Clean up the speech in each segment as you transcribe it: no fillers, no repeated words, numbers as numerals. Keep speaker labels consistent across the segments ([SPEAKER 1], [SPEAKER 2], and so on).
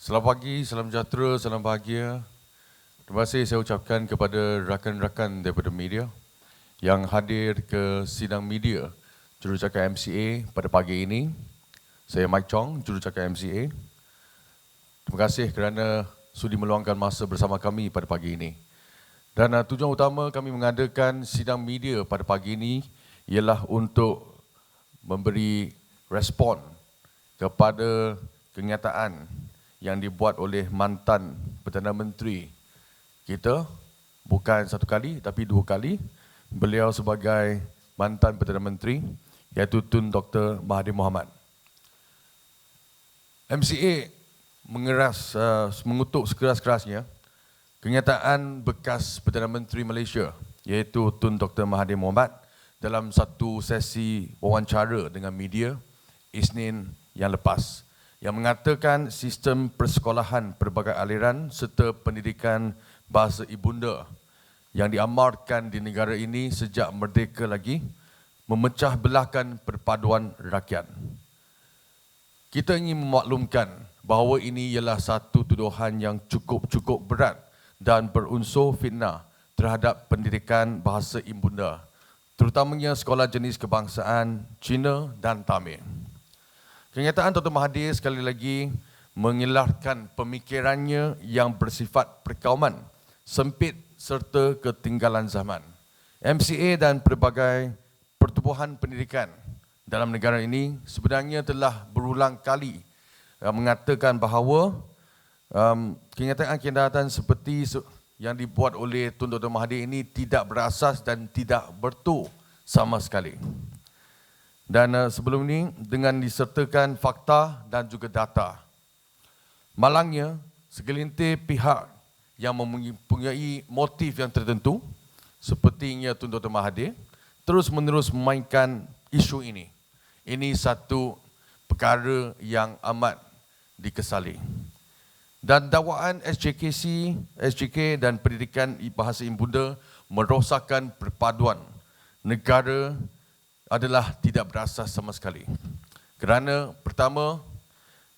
[SPEAKER 1] Selamat pagi, salam sejahtera, salam bahagia. Terima kasih saya ucapkan kepada rakan-rakan daripada media yang hadir ke sidang media Jurucakap MCA pada pagi ini. Saya Mike Chong, Jurucakap MCA. Terima kasih kerana sudi meluangkan masa bersama kami pada pagi ini. Dan tujuan utama kami mengadakan sidang media pada pagi ini ialah untuk memberi respon kepada kenyataan yang dibuat oleh mantan Perdana Menteri kita, bukan satu kali tapi dua kali. Beliau sebagai mantan Perdana Menteri, iaitu Tun Dr. Mahathir Mohamad. MCA mengutuk sekeras-kerasnya kenyataan bekas Perdana Menteri Malaysia, iaitu Tun Dr. Mahathir Mohamad, dalam satu sesi wawancara dengan media Isnin yang lepas, yang mengatakan sistem persekolahan pelbagai aliran serta pendidikan bahasa ibunda yang diamalkan di negara ini sejak merdeka lagi memecah belahkan perpaduan rakyat. Kita ingin memaklumkan bahawa ini ialah satu tuduhan yang cukup berat dan berunsur fitnah terhadap pendidikan bahasa ibunda, terutamanya sekolah jenis kebangsaan Cina dan Tamil. Kenyataan Dr. Mahathir sekali lagi mengelarkan pemikirannya yang bersifat perkauman, sempit serta ketinggalan zaman. MCA dan pelbagai pertubuhan pendidikan dalam negara ini sebenarnya telah berulang kali mengatakan bahawa kenyataan-kenyataan seperti yang dibuat oleh Tun Dr. Mahathir ini tidak berasas dan tidak betul sama sekali. Dan sebelum ini, dengan disertakan fakta dan juga data. Malangnya, segelintir pihak yang mempunyai motif yang tertentu, sepertinya Tun Dr. Mahathir, terus-menerus memainkan isu ini. Ini satu perkara yang amat dikesali. Dan dakwaan SJK dan pendidikan bahasa ibunda merosakkan perpaduan negara adalah tidak berasas sama sekali. Kerana pertama,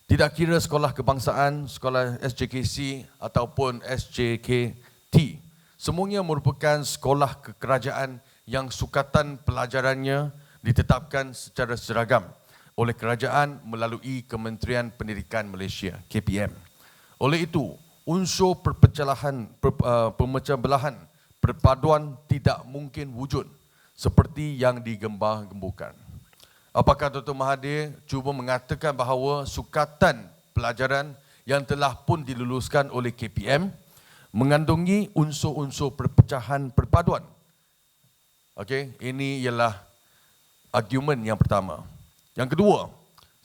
[SPEAKER 1] tidak kira sekolah kebangsaan, sekolah SJKC ataupun SJKT, semuanya merupakan sekolah kekerajaan yang sukatan pelajarannya ditetapkan secara seragam oleh kerajaan melalui Kementerian Pendidikan Malaysia, KPM. Oleh itu, unsur pemecah belahan perpaduan tidak mungkin wujud seperti yang digembar-gemburkan. Apakah Dr. Mahathir cuba mengatakan bahawa sukatan pelajaran yang telah pun diluluskan oleh KPM mengandungi unsur-unsur perpecahan perpaduan? Okey, ini ialah argumen yang pertama. Yang kedua,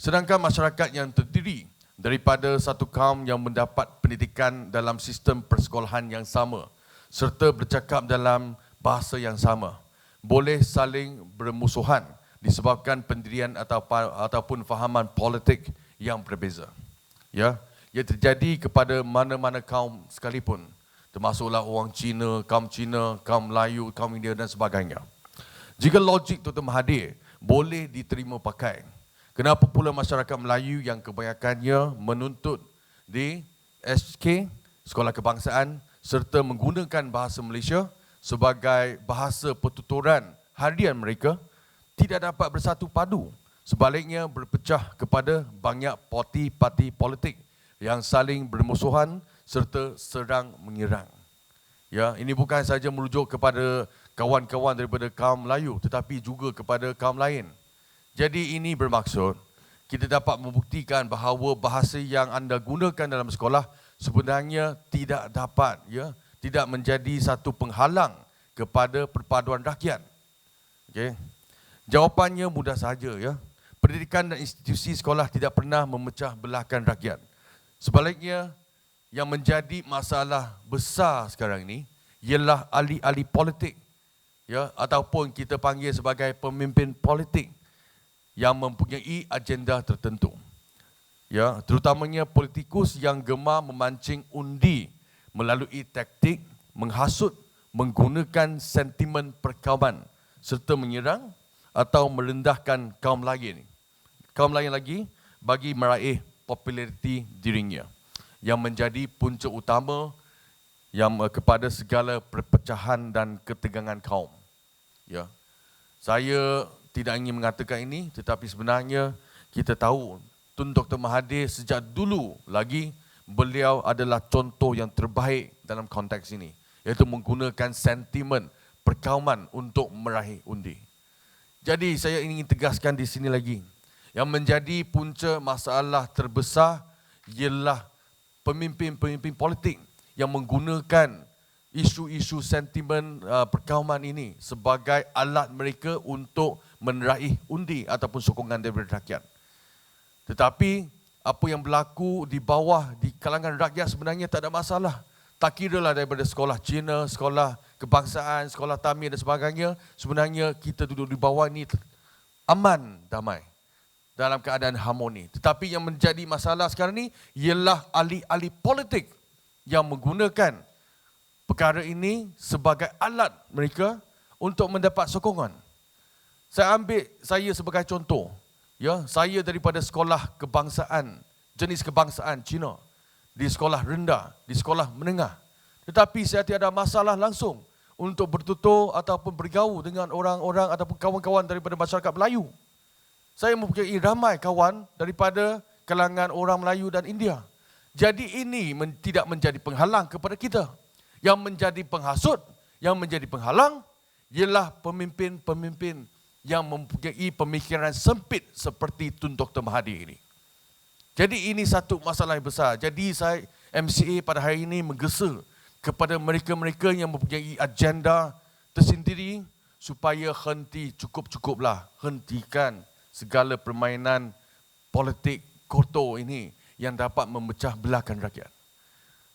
[SPEAKER 1] sedangkan masyarakat yang terdiri daripada satu kaum yang mendapat pendidikan dalam sistem persekolahan yang sama serta bercakap dalam bahasa yang sama, boleh saling bermusuhan disebabkan pendirian ataupun fahaman politik yang berbeza. Ya, ia terjadi kepada mana-mana kaum sekalipun, termasuklah orang Cina, kaum Melayu, kaum India dan sebagainya. Jika logik Dr. Mahathir boleh diterima pakai, kenapa pula masyarakat Melayu yang kebanyakannya menuntut di SK, Sekolah Kebangsaan, serta menggunakan bahasa Malaysia sebagai bahasa pertuturan harian mereka, tidak dapat bersatu padu, sebaliknya berpecah kepada banyak parti politik yang saling bermusuhan serta serang menyerang. Ya, ini bukan saja merujuk kepada kawan-kawan daripada kaum Melayu, tetapi juga kepada kaum lain. Jadi ini bermaksud kita dapat membuktikan bahawa bahasa yang anda gunakan dalam sekolah sebenarnya tidak dapat, tidak menjadi satu penghalang kepada perpaduan rakyat. Okay. Jawapannya mudah saja, Pendidikan dan institusi sekolah tidak pernah memecah belahkan rakyat. Sebaliknya, yang menjadi masalah besar sekarang ini ialah ahli-ahli politik, ataupun kita panggil sebagai pemimpin politik yang mempunyai agenda tertentu. Terutamanya politikus yang gemar memancing undi melalui taktik menghasut, menggunakan sentimen perkauman serta menyerang atau merendahkan kaum lain lagi bagi meraih populariti dirinya. yang menjadi punca utama yang kepada segala perpecahan dan ketegangan kaum. Ya. Saya tidak ingin mengatakan ini, tetapi sebenarnya kita tahu Tun Dr. Mahathir sejak dulu lagi beliau adalah contoh yang terbaik dalam konteks ini, iaitu menggunakan sentimen perkauman untuk meraih undi. Jadi saya ingin tegaskan di sini lagi, yang menjadi punca masalah terbesar ialah pemimpin-pemimpin politik yang menggunakan isu-isu sentimen perkauman ini sebagai alat mereka untuk meraih undi ataupun sokongan daripada rakyat. Tetapi apa yang berlaku di bawah, di kalangan rakyat sebenarnya tak ada masalah. Tak kiralah daripada sekolah Cina, sekolah kebangsaan, sekolah Tamil dan sebagainya, sebenarnya kita duduk di bawah ini aman, damai, dalam keadaan harmoni. Tetapi yang menjadi masalah sekarang ini ialah ahli-ahli politik yang menggunakan perkara ini sebagai alat mereka untuk mendapat sokongan. Saya ambil saya sebagai contoh. Ya, saya daripada sekolah kebangsaan, jenis kebangsaan Cina, di sekolah rendah, di sekolah menengah. Tetapi saya tiada masalah langsung untuk bertutur ataupun bergaul dengan orang-orang ataupun kawan-kawan daripada masyarakat Melayu. Saya mempunyai ramai kawan daripada kalangan orang Melayu dan India. Jadi ini tidak menjadi penghalang kepada kita. Yang menjadi penghasut, yang menjadi penghalang ialah pemimpin-pemimpin yang mempunyai pemikiran sempit seperti Tun Dr. Mahathir ini. Jadi ini satu masalah yang besar. Jadi saya MCA pada hari ini menggesa kepada mereka-mereka yang mempunyai agenda tersendiri supaya cukup-cukuplah hentikan segala permainan politik kotor ini yang dapat memecah belahkan rakyat.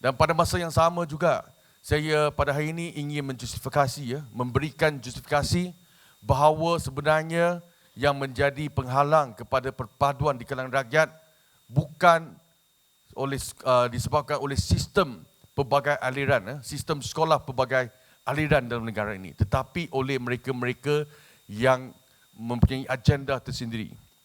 [SPEAKER 1] Dan pada masa yang sama juga, saya pada hari ini ingin menjustifikasi, memberikan justifikasi bahawa sebenarnya yang menjadi penghalang kepada perpaduan di kalangan rakyat bukan disebabkan oleh sistem pelbagai aliran, sistem sekolah pelbagai aliran dalam negara ini, tetapi oleh mereka-mereka yang mempunyai agenda tersendiri.